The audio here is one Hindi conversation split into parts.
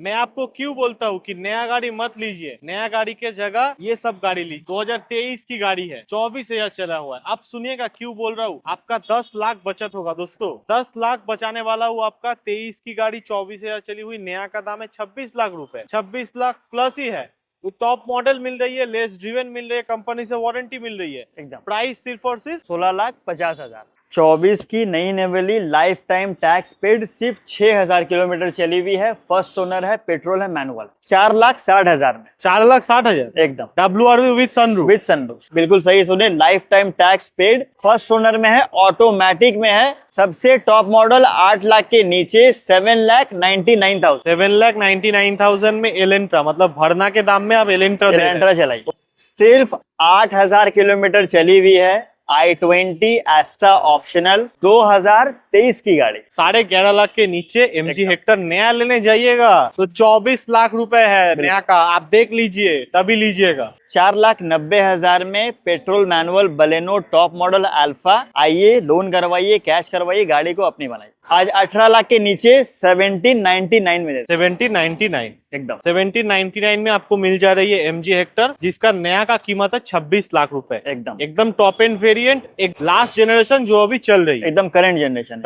मैं आपको क्यों बोलता हूँ कि नया गाड़ी मत लीजिए, नया गाड़ी के जगह ये सब गाड़ी लीजिए। 2023 की गाड़ी है, 24,000 चला हुआ है। आप सुनिएगा क्यों बोल रहा हूँ, आपका 10 लाख बचत होगा दोस्तों। 10 लाख बचाने वाला हूँ आपका। 23 की गाड़ी 24,000 चली हुई, नया का दाम है 26 लाख रुपए। 26 लाख प्लस ही है। टॉप मॉडल मिल रही है, लेस ड्रिवन मिल रही है, कंपनी से वारंटी मिल रही है। एकदम प्राइस सिर्फ और सिर्फ 16,50,000। 24 की नई Neyveli, life time tax paid, सिर्फ 6,000 किलोमीटर चली हुई है। फर्स्ट ओनर है, पेट्रोल है, मैनुअल। 4,60,000 में। 4,60,000 एकदम WRV with sunroof. With sunroof, बिल्कुल सही सुने। Life time tax paid, first owner में है, ऑटोमेटिक में है। सबसे टॉप मॉडल 8 लाख के नीचे 7,99,000। 7,99,000 में एलेंट्रा, मतलब भरना के दाम में आप एलेंट्रा चलाई। सिर्फ 8,000 किलोमीटर चली हुई है। i20 एस्टा ऑप्शनल, 2023 की गाड़ी। 11.5 लाख के नीचे MG हेक्टर नया लेने जाइएगा तो 24 लाख रुपए है नया का। आप देख लीजिए तभी लीजिएगा। 4,90,000 में petrol manual Baleno top model alpha. आइए, लोन करवाइए, कैश करवाइए, गाड़ी को अपनी बनाइए। आज 18 लाख के नीचे 1799 में 1799 एकदम 1799 में आपको मिल जा रही है MG हेक्टर, जिसका नया का कीमत है 26 लाख रुपए। एकदम टॉप एंड वेरिएंट, एक लास्ट जनरेशन जो अभी चल रही है, एकदम करंट जनरेशन।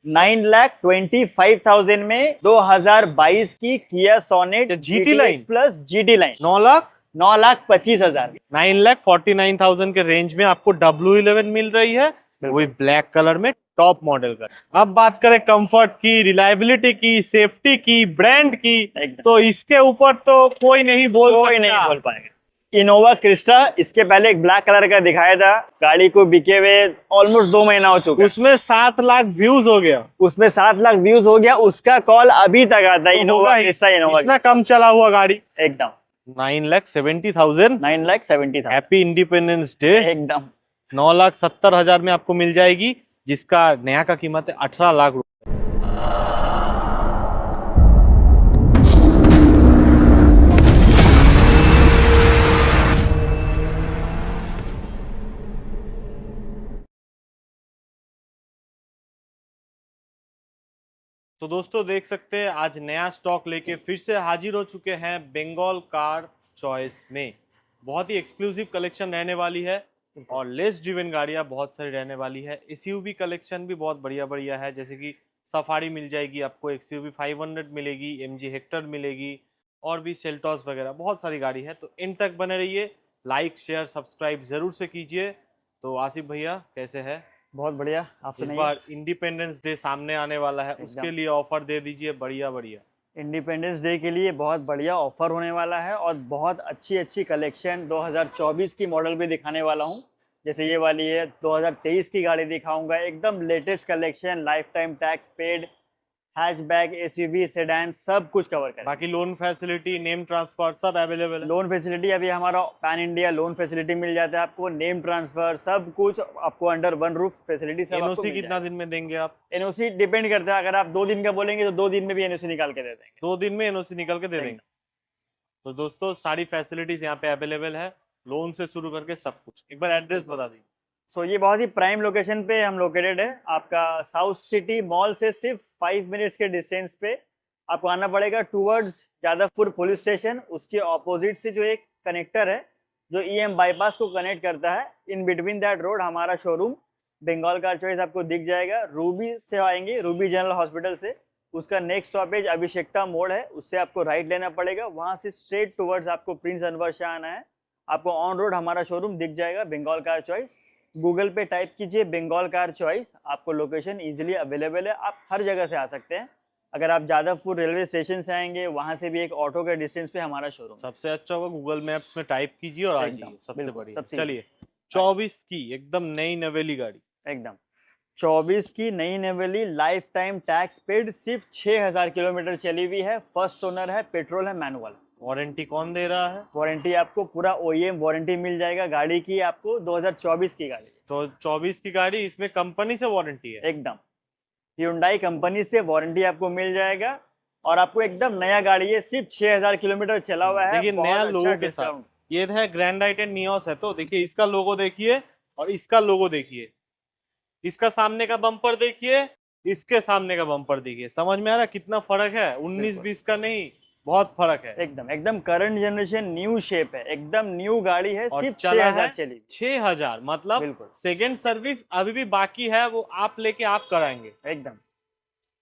9,25,000 में 2022 की Kia Sonet GT line plus GT line 9,25,000। 9,25,000 के रेंज में आपको W11 मिल रही है, वही ब्लैक कलर में, टॉप मॉडल का। अब बात करें कंफर्ट की, रिलायबिलिटी की, सेफ्टी की, ब्रांड की, तो इसके ऊपर तो कोई नहीं बोल पाएगा। इनोवा क्रिस्टा, इसके पहले एक ब्लैक कलर का दिखाया था, गाड़ी को बिके हुए ऑलमोस्ट 2 महीना हो चुका है। उसमें 7 लाख व्यूज हो गया। उसका कॉल अभी तक आता है। इनोवा क्रिस्टा, इतना कम चला हुआ गाड़ी। एकदम 9,70,000। Happy independence day. एकदम 9,70,000 में आपको मिल जाएगी, जिसका नया का कीमत है 18 लाख रुपए। तो दोस्तों देख सकते हैं आज नया स्टॉक लेके फिर से हाजिर हो चुके हैं बंगाल कार चॉइस में। बहुत ही एक्सक्लूसिव कलेक्शन रहने वाली है और लेस ड्रिवन गाड़ियां बहुत सारी रहने वाली है। SUV कलेक्शन भी बहुत बढ़िया बढ़िया है, जैसे कि सफारी मिल जाएगी आपको, XUV 500 मिलेगी, MG हेक्टर मिलेगी, और भी सेल्टॉस वगैरह बहुत सारी गाड़ी है। तो इन तक बने रहिए, लाइक शेयर सब्सक्राइब जरूर से कीजिए। तो आसिफ भैया कैसे है? बहुत बढ़िया। आप इस बार इंडिपेंडेंस डे सामने आने वाला है, उसके लिए ऑफर दे दीजिए बढ़िया बढ़िया। इंडिपेंडेंस डे के लिए बहुत बढ़िया ऑफर होने वाला है और बहुत अच्छी कलेक्शन 2024 की मॉडल भी दिखाने वाला हूं। जैसे ये वाली है, 2023 की गाड़ी दिखाऊंगा, एकदम latest collection, life time tax paid, hatchback, SUV, sedan, सब कुछ कवर करें। बाकी लोन फैसिलिटी, नेम ट्रांसफर सब अवेलेबल है। लोन फैसिलिटी अभी हमारा पैन इंडिया लोन फैसिलिटी मिल जाता है आपको, नेम ट्रांसफर सब कुछ आपको अंडर वन रूफ फैसिलिटी। सब NOC कितना दिन में देंगे आप? NOC डिपेंड करता है, अगर आप 2 दिन का बोलेंगे तो 2 दिन में भी NOC निकाल के दे देंगे। 2 दिन में NOC निकाल के दे देंगे। तो दोस्तों सारी फैसिलिटीज यहाँ पे अवेलेबल है, लोन से शुरू करके सब कुछ। एक बार एड्रेस बता दीजिए। ये बहुत ही प्राइम लोकेशन पे हम लोकेटेड है। आपका साउथ सिटी मॉल से सिर्फ 5 मिनट्स के डिस्टेंस पे आपको आना पड़ेगा टूवर्ड्स जादवपुर पुलिस स्टेशन। उसके ऑपोजिट से जो एक कनेक्टर है जो EM बाईपास को कनेक्ट करता है, इन बिटवीन दैट रोड हमारा शोरूम बंगाल कार चॉइस आपको दिख जाएगा। रूबी से आएंगे, रूबी जनरल हॉस्पिटल से, उसका नेक्स्ट स्टॉपेज अभिषेकता मोड़ है, उससे आपको राइट लेना पड़ेगा। वहां से स्ट्रेट टूवर्ड्स आपको प्रिंस अनवर शाह आना है। आपको ऑन रोड हमारा शोरूम दिख जाएगा, बंगाल कार चॉइस। गूगल पे टाइप कीजिए बंगाल कार चॉइस, आपको लोकेशन इजीली अवेलेबल है, आप हर जगह से आ सकते हैं। अगर आप जादवपुर रेलवे स्टेशन से आएंगे, वहां से भी एक ऑटो के डिस्टेंस पे हमारा शोरूम। सबसे अच्छा होगा गूगल मैप्स में टाइप कीजिए और आ जाइए, सबसे बढ़िया। चलिए 24 की एकदम नई नवेली गाड़ी, एकदम 24 की नई नवेली, लाइफ टाइम टैक्स पेड, सिर्फ 6,000 किलोमीटर चली हुई है। फर्स्ट ओनर है, पेट्रोल है, मैनुअल। वारंटी कौन दे रहा है? वारंटी आपको पूरा OEM वारंटी मिल जाएगा गाड़ी की, आपको 2024 की गाड़ी। तो 24 की गाड़ी, इसमें कंपनी से वारंटी है? एकदम Hyundai कंपनी से वारंटी आपको मिल जाएगा और आपको एकदम नया गाड़ी है, सिर्फ 6,000 किलोमीटर चला हुआ है। देखिए नया लोगो के साथ, ये है ग्रैंड आइटन नियोस है, तो देखिए इसका लोगो देखिए और इसका लोगो देखिए, इसका सामने का बम्पर देखिए इसके सामने का बम्पर देखिए, समझ में आ रहा है कितना फर्क है, 19-20 का नहीं, बहुत फर्क है। एकदम एकदम करंट जनरेशन न्यू शेप है, एकदम न्यू गाड़ी है, और सिर्फ चला 6000 है चली। 6000, मतलब बिल्कुल सेकेंड सर्विस अभी भी बाकी है, वो आप लेके आप कराएंगे। एकदम।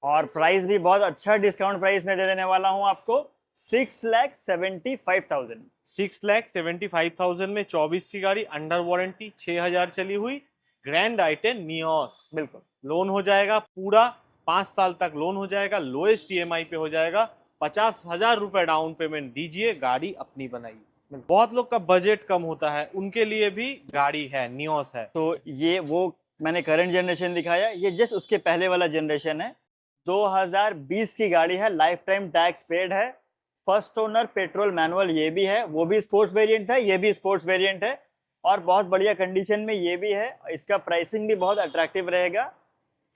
और प्राइस भी बहुत अच्छा डिस्काउंट प्राइस में दे देने वाला हूँ आपको, 6,75,000। 6,75,000 में 24 की गाड़ी, अंडर वारंटी, 6000 चली हुई, ग्रैंड आइटेन नियोस। बिल्कुल लोन हो जाएगा पूरा, 5 साल तक लोन हो जाएगा, लोएस्ट ईएमआई पे हो जाएगा, 50,000 रुपए डाउन पेमेंट दीजिए, गाड़ी अपनी बनाइए। बहुत लोग का बजट कम होता है, उनके लिए भी गाड़ी है, नियोस है। तो ये वो मैंने करंट जनरेशन दिखाया, ये जस्ट उसके पहले वाला जनरेशन है। 2020 की गाड़ी है, लाइफ टाइम टैक्स पेड है, फर्स्ट ओनर, पेट्रोल मैनुअल ये भी है, वो भी स्पोर्ट्स वेरिएंट है, ये भी स्पोर्ट्स वेरिएंट है, और बहुत बढ़िया कंडीशन में ये भी है। इसका प्राइसिंग भी बहुत अट्रैक्टिव रहेगा,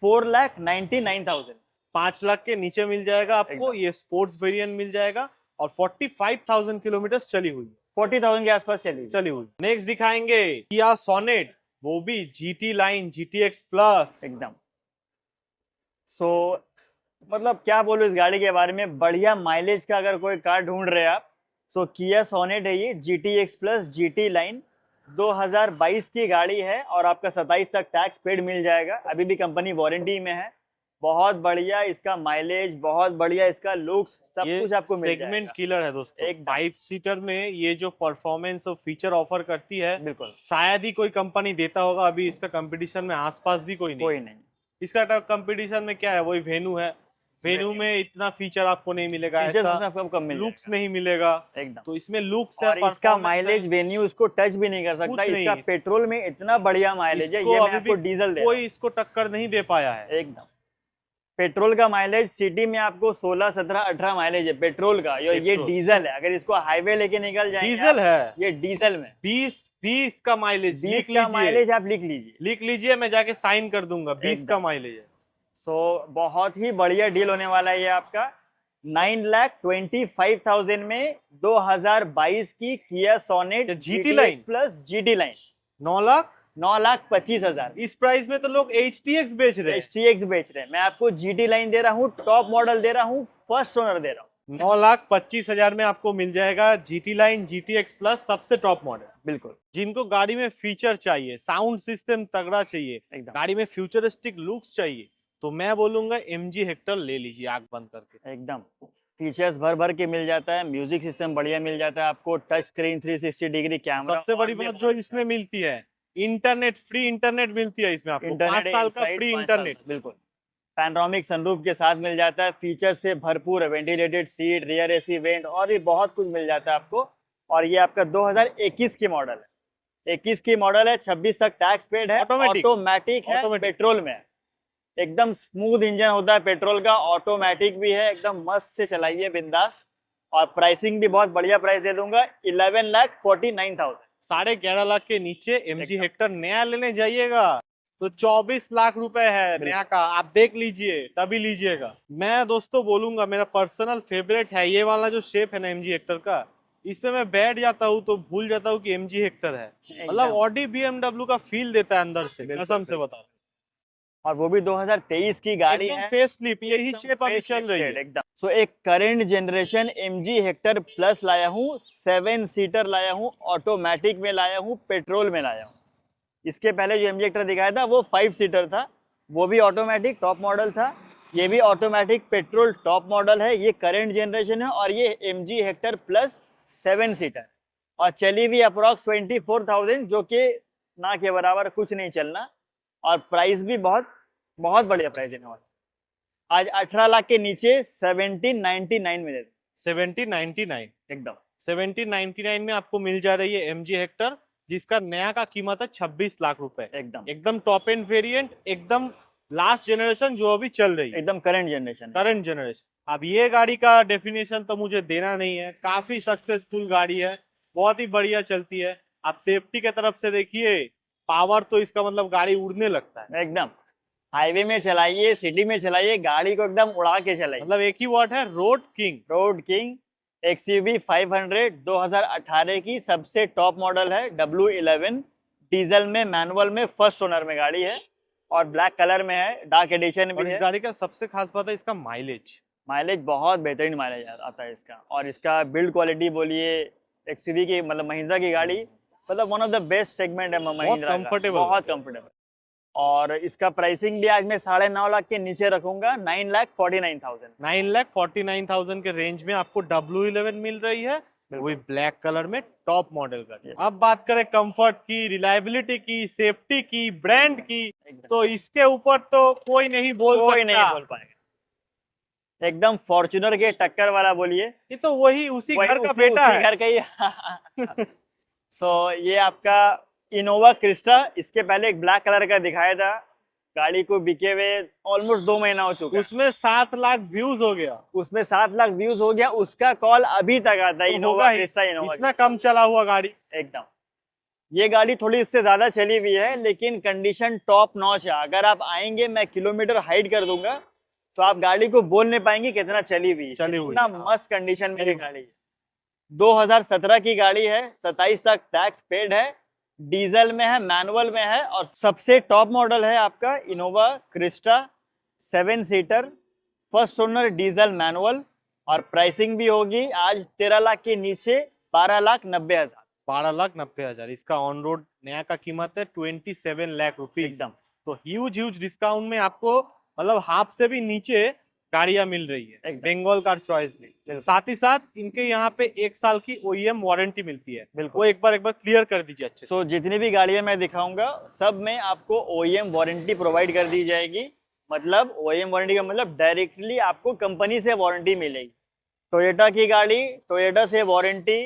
4,99,000। 5 लाख के नीचे मिल जाएगा आपको, एकदम। ये स्पोर्ट्स वेरिएंट मिल जाएगा, और 45,000 किलोमीटर चली हुई 40,000 के आसपास चली हुई। नेक्स्ट दिखाएंगे किया सोनेट, वो भी जीटी लाइन, GTX प्लस। एकदम। सो मतलब क्या बोलूं इस गाड़ी के बारे में, बढ़िया माइलेज का अगर कोई कार ढूंढ रहे हैं आप, सो किया सोनेट है ये, GTX प्लस GT लाइन, 2022 की गाड़ी है, और आपका 27 तक टैक्स पेड मिल जाएगा, अभी भी कंपनी वारंटी में है। बहुत बढ़िया इसका माइलेज, बहुत बढ़िया इसका लुक्स, सब कुछ आपको मिल जाएगा। सेगमेंट किलर है दोस्तों, एकदम। 5 सीटर में ये जो परफॉर्मेंस और फीचर ऑफर करती है, बिल्कुल शायद ही कोई कंपनी देता होगा, अभी इसका कंपटीशन में आसपास भी कोई नहीं। इसका कंपटीशन में क्या है, वही वेन्यू है, वेन्यू में इतना फीचर आपको नहीं मिलेगा, ऐसा लुक्स नहीं मिलेगा एकदम। तो इसमें लुक्स और है, इसका माइलेज वेन्यू इसको टच भी नहीं कर सकता, इसका पेट्रोल में इतना बढ़िया माइलेज है, ये मैं आपको डीजल दे, कोई इसको टक्कर नहीं दे पाया है। एकदम। पेट्रोल का माइलेज सिटी में आपको 16, 17, 18 माइलेज है पेट्रोल का, ये डीजल है, अगर इसको हाईवे लेके निकल जाएंगे डीजल है, ये डीजल में 20 का माइलेज, 20 का माइलेज आप लिख लीजिए, मैं जाके साइन कर दूंगा, 20 का माइलेज है। सो बहुत ही बढ़िया डील होने वाला है ये आपका, 9,25,000 में 2022 की Kia Sonet GT line plus GT line, 9,25,000। इस प्राइस में तो लोग HTX बेच रहे हैं, मैं आपको GT लाइन दे रहा हूँ, टॉप मॉडल दे रहा हूँ, फर्स्ट ओनर दे रहा हूँ। 9,25,000 में आपको मिल जाएगा GT लाइन GTX प्लस, सबसे टॉप मॉडल। बिल्कुल। जिनको गाड़ी में फीचर चाहिए, साउंड सिस्टम तगड़ा चाहिए, गाड़ी में फ्यूचरिस्टिक लुक्स चाहिए, तो मैं बोलूंगा MG हेक्टर ले लीजिए आंख बंद करके। एकदम फीचर्स भर भर के मिल जाता है, म्यूजिक सिस्टम बढ़िया मिल जाता है आपको, टच स्क्रीन 360 डिग्री कैमरा, सबसे बड़ी बात जो इसमें मिलती है, इंटरनेट, फ्री इंटरनेट मिलती है इसमें आपको, 5 साल का फ्री इंटरनेट। बिल्कुल। पैनोरामिक सनरूफ के साथ मिल जाता है, फीचर से भरपूर है, ventilated seat, rear AC went, और भी बहुत कुछ मिल जाता है आपको। और ये आपका 2021 की मॉडल है, 21 की मॉडल है, 26 तक टैक्स पेड है, ऑटोमेटिक है, पेट्रोल में एकदम स्मूथ इंजन होता है पेट्रोल का, ऑटोमेटिक भी है, एकदम मस्त से चलाइए बिंदास। और प्राइसिंग भी बहुत बढ़िया प्राइस दे दूंगा, 11,49,000, 11.5 लाख के नीचे MG हेक्टर नया लेने जाइएगा तो 24 लाख रुपए है नया का, आप देख लीजिए तभी लीजिएगा। मैं दोस्तों बोलूंगा, मेरा पर्सनल फेवरेट है ये वाला जो शेप है ना MG हेक्टर का, इसमें मैं बैठ जाता हूँ तो भूल जाता हूँ कि MG हेक्टर है, मतलब ऑडी BMW का फील देता है अंदर से, कसम से बता रहा हूं। और वो भी 2023 की गाड़ी है, फेसलिफ्ट, यही शेप अभी चल रही है एकदम। सो एक current generation MG Hector plus लाया हूँ, 7 सीटर लाया हूँ, ऑटोमेटिक में लाया हूँ, पेट्रोल में लाया हूँ। इसके पहले जो MG हेक्टर दिखाया था वो 5 सीटर था, वो भी ऑटोमेटिक टॉप मॉडल था, ये भी ऑटोमेटिक पेट्रोल टॉप मॉडल है, ये करंट जनरेशन है, और ये MG हेक्टर प्लस 7 सीटर, और चली भी अप्रोक्स 24,000, जो कि ना के बराबर कुछ नहीं चलना, और प्राइस भी बहुत बहुत बढ़िया प्राइस देने वाला। आज 18 लाख के नीचे 1799 में दे, 1799 एकदम 1799 में आपको मिल जा रही है MG हेक्टर, जिसका नया का कीमत है 26 लाख रुपए, एकदम टॉप एंड वेरिएंट, एकदम लास्ट जनरेशन जो अभी चल रही है, एकदम करंट जनरेशन। अब ये गाड़ी का डेफिनेशन तो मुझे देना नहीं है, काफी सक्सेसफुल गाड़ी है, बहुत ही बढ़िया चलती है। आप सेफ्टी के तरफ से देखिए, पावर तो इसका मतलब गाड़ी उड़ने लगता है, एकदम हाईवे में चलाइए, सिटी में चलाइए, गाड़ी को एकदम उड़ा के चलाइए, मतलब एक ही वर्ड है, रोड किंग। XUV 500 2018 की सबसे टॉप मॉडल है, W11 डीजल में, मैनुअल में, फर्स्ट ओनर में गाड़ी है, और ब्लैक कलर में है, डार्क एडिशन और भी इस है। गाड़ी का सबसे खास बात है इसका माइलेज। माइलेज बहुत बेहतरीन माइलेज आता है इसका, और इसका बिल्ड क्वालिटी बोलिए, एक्सयूवी की मतलब महिंद्रा की गाड़ी, मतलब one of the best segment है महिंद्रा का, कंफर्टेबल बहुत कंफर्टेबल। और इसका प्राइसिंग भी आज मैं 9.5 लाख के नीचे रखूंगा, 9,49,000। 9,49,000 के रेंज में आपको W11 मिल रही है, वही ब्लैक कलर में टॉप मॉडल का। Yes. अब बात करें कंफर्ट की, रिलायबिलिटी की, सेफ्टी की, ब्रांड की, तो इसके ऊपर तो कोई नहीं बोल कोई सकता। नहीं बोल पाएगा, एकदम फॉर्च्यूनर के टक्कर वाला बोलिए। ये तो वही उसी घर का बेटा उसी है। घर का ही सो ये आपका इनोवा क्रिस्टा, इसके पहले एक ब्लैक कलर का दिखाया था, गाड़ी को बिके हुए ऑलमोस्ट 2 महीना हो चुका है। उसमें 7 लाख व्यूज हो गया, उसमें 7 लाख व्यूज हो गया, उसका कॉल अभी तक आता है। तो इनोवा होगा ही, क्रिस्टा, इनोवा इतना कम चला हुआ गाड़ी। एकदम। ये गाड़ी थोड़ी इससे ज्यादा चली हुई है, लेकिन कंडीशन टॉप नॉच है। अगर आप आएंगे, मैं किलोमीटर हाइड कर दूंगा, तो आप गाड़ी को बोल नहीं पाएंगे कितना चली हुई है, इतना मस्त कंडीशन में ये गाड़ी है। 2017 की गाड़ी है, 27 तक टैक्स पेड है, डीजल में है, मैनुअल में है, और सबसे टॉप मॉडल है आपका Innova Crysta 7 seater, first owner, diesel, manual. और प्राइसिंग भी होगी आज 13 लाख के नीचे, 12,90,000। 12,90,000। इसका ऑन रोड नया का कीमत है 27 लाख रुपीज। एकदम। तो ह्यूज डिस्काउंट में आपको मतलब हाफ से भी नीचे गाड़ियां मिल रही है बंगाल कार चॉइस में। साथ ही साथ इनके यहाँ पे 1 साल की OEM वारंटी मिलती है, वो एक बार क्लियर कर दीजिए अच्छे से। जितनी भी गाड़ियां मैं दिखाऊंगा सब में आपको OEM वारंटी प्रोवाइड कर दी जाएगी। मतलब OEM वारंटी का मतलब डायरेक्टली आपको कंपनी से वारंटी मिलेगी। टोयोटा की गाड़ी टोयोटा से वारंटी,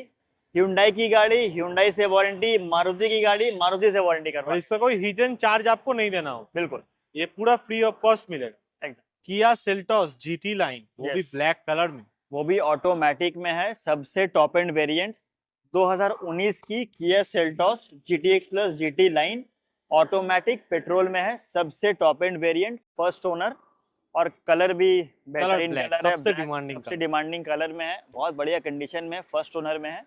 Hyundai की गाड़ी Hyundai से वारंटी, मारुति की गाड़ी मारुति से वारंटी करवा। और इसका कोई हिडन चार्ज आपको नहीं देना हो, बिल्कुल, ये पूरा फ्री ऑफ कॉस्ट मिलेगा। किया सेल्टोस GT लाइन, वो भी ब्लैक कलर में, वो भी ऑटोमेटिक में है, सबसे टॉप एंड वेरिएंट। 2019 की Kia Seltos GTX plus GT line automatic petrol में है, सबसे top end variant, first owner, और कलर भी बेहतरीन कलर है, सबसे डिमांडिंग कलर में है, बहुत बढ़िया कंडीशन में, फर्स्ट ओनर में है।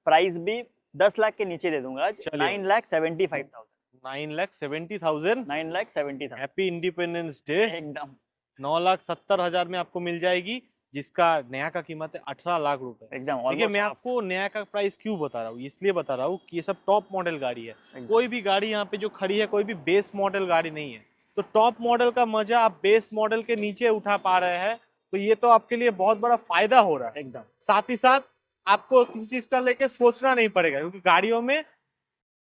प्राइस भी 10 लाख के नीचे दे दूंगा आज, 9,75,000। 9,70,000। 9,70,000। Happy independence day. एकदम। 9,70,000 में आपको मिल जाएगी, जिसका नया का कीमत है 18 लाख रुपए। एकदम। देखिए मैं आपको नया का प्राइस क्यों बता रहा हूँ, इसलिए बता रहा हूँ कि ये सब टॉप मॉडल गाड़ी है। कोई भी गाड़ी यहाँ पे जो खड़ी है, कोई भी बेस मॉडल गाड़ी नहीं है। तो टॉप मॉडल का मजा आप बेस मॉडल के नीचे उठा पा रहे हैं, तो ये तो आपके लिए बहुत बड़ा फायदा हो रहा है। एकदम। साथ ही साथ आपको किसी चीज का लेके सोचना नहीं पड़ेगा, क्योंकि गाड़ियों में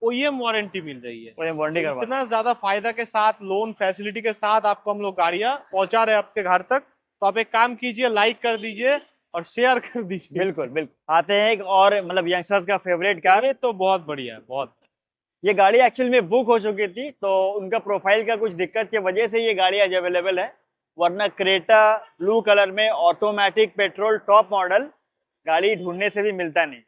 OEM वारंटी मिल रही है। तो इतना ज्यादा फायदा के साथ, लोन फैसिलिटी के साथ आपको हम लोग गाड़ियां पहुंचा रहे हैं आपके घर तक। तो आप एक काम कीजिए, लाइक कर दीजिए और शेयर कर दीजिए। बिल्कुल बिल्कुल। आते हैं एक और मतलब यंगस्टर्स का फेवरेट कार। ये तो बहुत बढ़िया है, बहुत। ये गाड़ी एक्चुअल में बुक हो चुकी थी, तो उनका प्रोफाइल का कुछ दिक्कत की वजह से ये गाड़ी आज अवेलेबल है, वरना क्रेटा ब्लू कलर में ऑटोमेटिक पेट्रोल टॉप मॉडल गाड़ी ढूंढने से भी मिलता नहीं।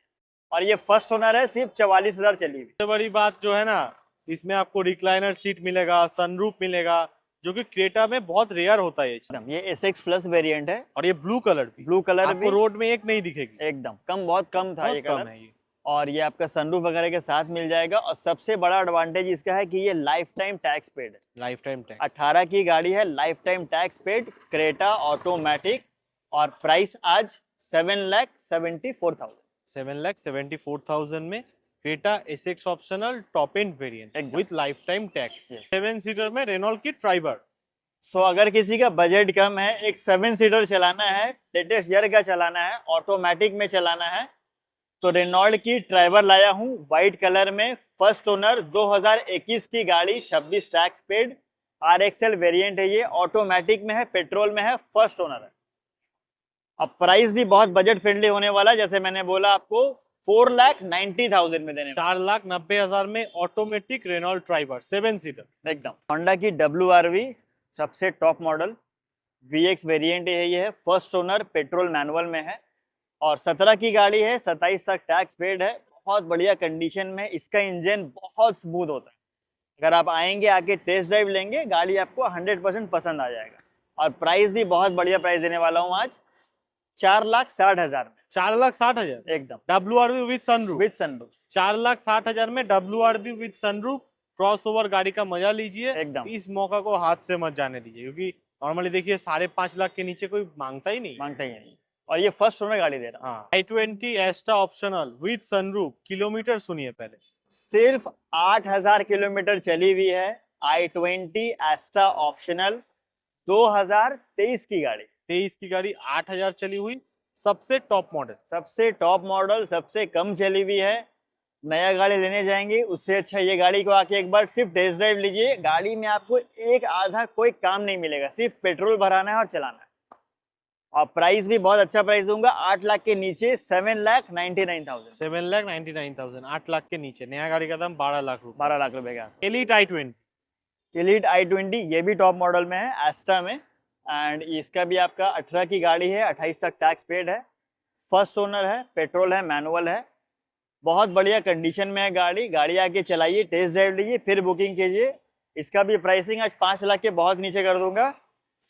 और ये फर्स्ट ओनर है, सिर्फ 44,000 चली हुई। सबसे बड़ी बात जो है ना, इसमें आपको रिक्लाइनर सीट मिलेगा, सनरूफ मिलेगा, जो कि क्रेटा में बहुत रेयर होता है। ये SX प्लस वेरिएंट है, और ये ब्लू कलर भी रोड में एक नहीं दिखेगी, एकदम कम, बहुत कम था ये कलर है ये। और ये आपका सनरूफ वगैरह के साथ मिल जाएगा। और सबसे बड़ा एडवांटेज इसका है कि ये लाइफ टाइम टैक्स पेड है। लाइफ टाइम टैक्स 18 की गाड़ी है, life time tax paid, Creta automatic. और प्राइस आज 7,74,000। 7,74,000 में Creta SX optional top end variant with life time tax. 7 seater में रेनॉल्ट की ट्राइबर। अगर किसी का बजट कम है, एक 7 सीटर चलाना है, लेटेस्ट ईयर का चलाना है, ऑटोमेटिक में चलाना है, तो रेनॉल्ट की ट्राइबर लाया हूं व्हाइट कलर में, फर्स्ट ओनर, 2021 की गाड़ी, 26 टैक्स पेड, RXL वेरिएंट है ये, ऑटोमेटिक में है, पेट्रोल में है, फर्स्ट ओनर है। अब प्राइस भी बहुत बजट फ्रेंडली होने वाला है, जैसे मैंने बोला आपको 4,90,000 में देने, 4,90,000 में ऑटोमेटिक रेनॉल्ट ट्राइबर 7 सीटर एकदम। होंडा की WRV सबसे टॉप मॉडल, VX वेरिएंट है ये है, फर्स्ट ओनर, पेट्रोल मैनुअल में है, और 17 की गाड़ी है, 27 तक टैक्स पेड है, बहुत बढ़िया कंडीशन में। इसका इंजन बहुत स्मूथ होता है, अगर आप आएंगे, आके टेस्ट ड्राइव लेंगे, गाड़ी आपको 100% पसंद आ जाएगा। और प्राइस भी बहुत बढ़िया प्राइस देने वाला हूँ आज, 4,60,000 में। 4,60,000 एकदम। WRV with sunroof. 4,60,000 में WRV विद सनरूफ, क्रॉसओवर गाड़ी का मजा लीजिए, एकदम इस मौका को हाथ से मत जाने दीजिए, क्योंकि नॉर्मली देखिए 5.5 लाख के नीचे कोई मांगता ही नहीं। मांगता ही नहीं, और ये फर्स्ट ओनर गाड़ी दे रहा हूँ। हाँ, i20 एस्टा optional with sunroof, kilometre सुनिए पहले। सिर्फ 8000 किलोमीटर चली हुई है, i20 एस्टा ऑप्शनल, 2023 की गाड़ी। 23 की गाड़ी, 8000 चली हुई, सबसे टॉप मॉडल। सबसे टॉप मॉडल, सबसे कम चली हुई है। नया गाड़ी लेने जाएंगे उससे अच्छा ये गाड़ी को आके एक बार सिर्फ टेस्ट ड्राइव लीजिए। गाड़ी में आपको एक आधा कोई काम नहीं मिलेगा, सिर्फ पेट्रोल भराना है और चलाना है। और प्राइस भी बहुत अच्छा प्राइस दूंगा, 8 लाख के नीचे 7,99,000। 7,99,000, 8 लाख के नीचे। नया गाड़ी का दाम 12 लाख रुपए। 12 लाख रुपए के आसपास। एलीट i20, एलीट i20 ये भी टॉप मॉडल में है, एस्टा में, एंड इसका भी आपका 18 की गाड़ी है, 28 तक टैक्स पेड है, फर्स्ट ओनर है, पेट्रोल है, मैनुअल है, बहुत बढ़िया कंडीशन में है गाड़ी। गाड़ी आके चलाइए, टेस्ट ड्राइव लीजिए, फिर बुकिंग कीजिए। इसका भी प्राइसिंग आज 5 लाख के बहुत नीचे कर दूंगा,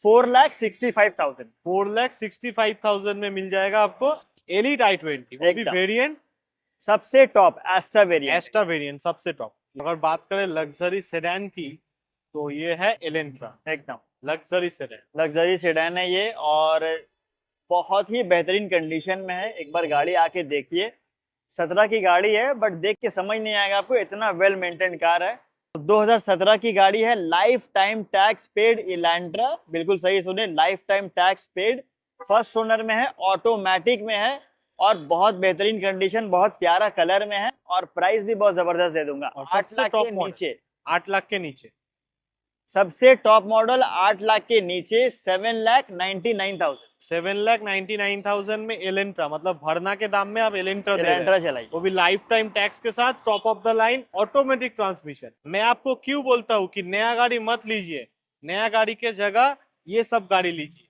4,65,000। 4,65,000 में मिल जाएगा आपको एलीट i20, वो भी एकदम। वेरिएंट सबसे टॉप एस्टा वेरिएंट। एस्टा वेरिएंट सबसे टॉप। अगर बात करें लग्जरी सेडान की, तो ये है एलेंट्रा, एकदम लग्जरी सेडान। लग्जरी सेडान है ये, और बहुत ही बेहतरीन कंडीशन में है। एक बार गाड़ी आके देखिए, 17 की गाड़ी है, बट देख के समझ नहीं आएगा आपको, इतना वेल मेंटेन कार है। 2017 की गाड़ी है, life time tax paid Elantra, बिल्कुल सही सुने, life time tax paid, first owner में है, ऑटोमेटिक में है, और बहुत बेहतरीन कंडीशन, बहुत प्यारा कलर में है, और प्राइस भी बहुत जबरदस्त दे दूंगा, और 8 सबसे लाख टॉप के मॉडल। नीचे। 8 लाख के नीचे सबसे टॉप मॉडल 8 लाख के नीचे, 7,99,000। 7,99,000 में एलेंट्रा, मतलब भरना के दाम में आप एलेंट्रा दे रहे हैं, एलेंट्रा चलाइए। वो भी लाइफ टाइम टैक्स के साथ, top of the line automatic transmission. मैं आपको क्यों बोलता हूँ कि नया गाड़ी मत लीजिए, नया गाड़ी के जगह ये सब गाड़ी लीजिए।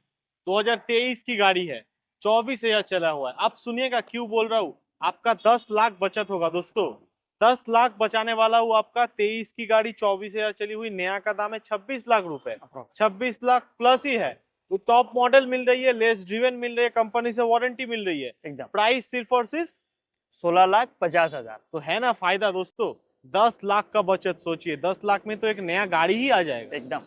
2023 की गाड़ी है, 24,000 चला हुआ है। आप सुनिएगा क्यों बोल रहा हूँ, आपका 10 लाख बचत होगा दोस्तों, 10 लाख बचाने वाला हूँ आपका। 23 की गाड़ी 24,000 चली हुई, नया का दाम है 26 लाख रुपए, 26 लाख प्लस ही है। तो टॉप मॉडल मिल रही है, लेस ड्रिवन मिल रही है, कंपनी से वारंटी मिल रही है, एकदम प्राइस सिर्फ और सिर्फ 16,50,000। तो है ना फायदा दोस्तों। 10 लाख का बचत सोचिए, 10 लाख में तो एक नया गाड़ी ही आ जाएगा। एकदम।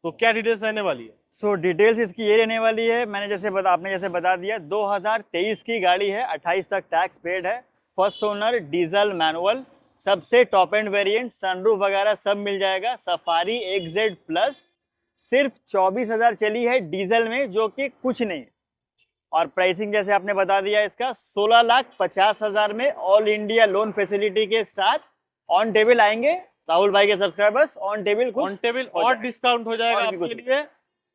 तो क्या डिटेल्स रहने वाली है? सो डिटेल्स इसकी ये रहने वाली है, आपने जैसे बता दिया, 2023 की गाड़ी है, 28 तक टैक्स पेड है, फर्स्ट ओनर, डीजल मैनुअल, सबसे टॉप एंड वेरिएंट, सनरूफ वगैरह सब मिल जाएगा। सफारी XZ प्लस, सिर्फ 24,000 चली है डीजल में, जो कि कुछ नहीं। और प्राइसिंग जैसे आपने बता दिया इसका 16,50,000 में, ऑल इंडिया लोन फैसिलिटी के साथ। ऑन टेबल आएंगे राहुल भाई के subscribers, on table on table और डिस्काउंट हो जाएगा आपके लिए।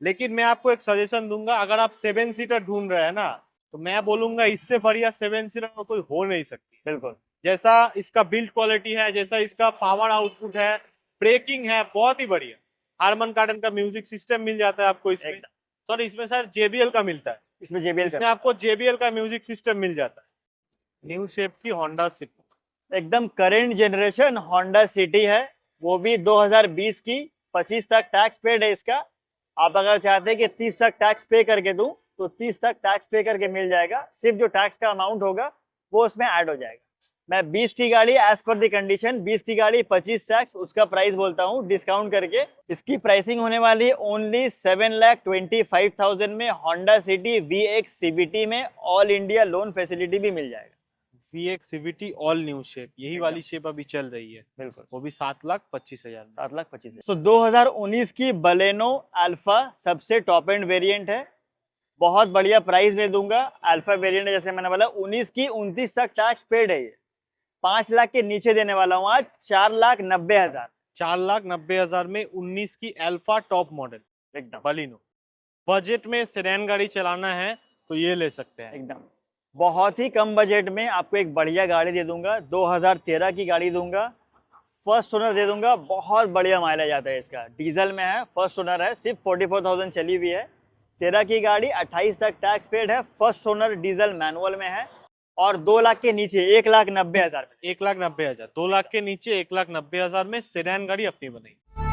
लेकिन मैं आपको एक सजेशन दूंगा, अगर आप 7 सीटर ढूंढ रहे हैं ना, तो मैं बोलूंगा इससे बढ़िया 7 सीटर कोई हो नहीं सकती। बिल्कुल, जैसा इसका बिल्ड क्वालिटी है, जैसा इसका पावर आउटपुट है, ब्रेकिंग है, बहुत ही बढ़िया। हारमन कार्डन का म्यूजिक सिस्टम मिल जाता है आपको इसमें, सॉरी इसमें शायद JBL का मिलता है, इसमें JBL आपको JBL का म्यूजिक सिस्टम मिल जाता है। न्यू शेप की होंडा सिटी, एकदम करेंट जनरेशन होंडा सिटी है, वो भी 2020 की, 25 तक टैक्स पेड है इसका। आप अगर चाहते हैं कि 30 तक टैक्स पे करके दूं, तो 30 तक टैक्स पे करके मिल जाएगा, सिर्फ जो टैक्स का अमाउंट होगा वो उसमें ऐड हो जाएगा। मैं 20 की गाड़ी एज पर दी कंडीशन, 20 की गाड़ी 25 टैक्स, उसका प्राइस बोलता हूँ डिस्काउंट करके। इसकी प्राइसिंग होने वाली है ओनली 7,25,000 में, होंडा सिटी VX CVT में, ऑल इंडिया लोन फैसिलिटी भी मिल जाएगा। VX CVT all new shape, यही वाली शेप अभी चल रही है, बिल्कुल, वो भी 7,25,000 में। 7,25,000। सो 2019 की बलेनो अल्फा सबसे टॉप एंड वेरिएंट है, बहुत बढ़िया प्राइस में दूंगा। अल्फा वेरिएंट है, जैसे मैंने बोला 19 की 29 तक टैक्स पेड है, ये 5 लाख के नीचे देने वाला हूँ आज, 4,90,000। 4,90,000 में 19 की अल्फा टॉप मॉडल एकदम बलिनो। बजट में सेडान गाड़ी चलाना है तो ये ले सकते हैं। एकदम बहुत ही कम बजट में आपको एक बढ़िया गाड़ी दे दूंगा। 2013 की गाड़ी दूंगा, फर्स्ट ओनर दे दूंगा, बहुत बढ़िया माइलेज आता है इसका, डीजल में है, फर्स्ट ओनर है, सिर्फ 44,000 चली हुई है। 13 की गाड़ी, 28 तक टैक्स पेड है, फर्स्ट ओनर, डीजल मैनुअल में है, और 2 लाख के नीचे 1,90,000। 1,90,000, 2 लाख के नीचे 1,90,000 में सेडान गाड़ी अपनी बनेगी।